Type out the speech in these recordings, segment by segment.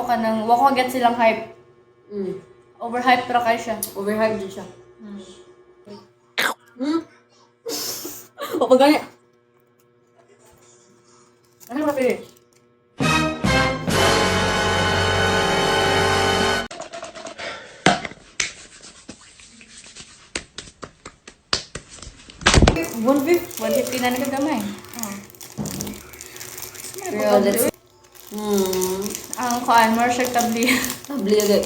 ka nang wako get silang hype. Overhype pra kay siya. Overhyped din siya. O, pag ganyan. Ano ba pili? $150 na nagagamay. Oh. Pero that's... Ang kuan, more siya tabli. Tabli agad.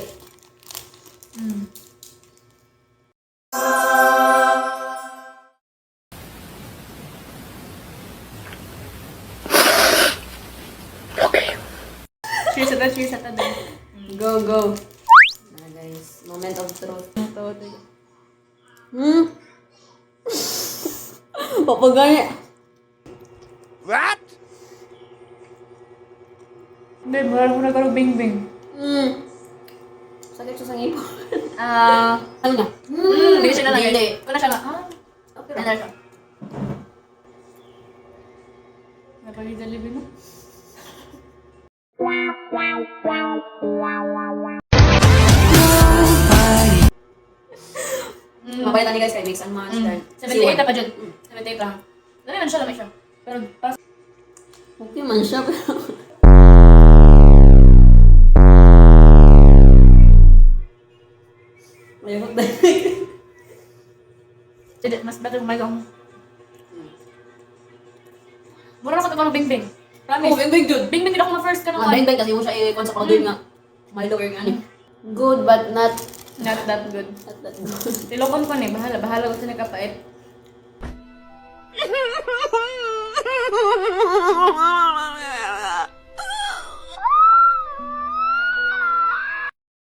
Cheers at din. Go, go. Guys, moment of truth. Papagaya. What? Hindi, mura ko na karong bing-bing. Sakit siya sa ngipon. Ano na? Hindi siya na lang. Hindi. Kung na siya na, Okay ano lang. siya? Napag-idalibi mo? Mapalitan ni guys kay Mix and Match. 78 na pa dyan. 78 lang. Dali man siya, lamay siya. Pero pas... Okay man siya, pero... Mayroon dahil. Mas better may gawang. Mura na ko ito karong bing-bing. Promise. Bing-bing good. Bing-bing din ako na first ka naman. Bing-bing kasi mo siya i-con sa powder nga. Milo or nga. Good but not Not that good. that good. Tilokon ko ni, bahala ko sa kapait.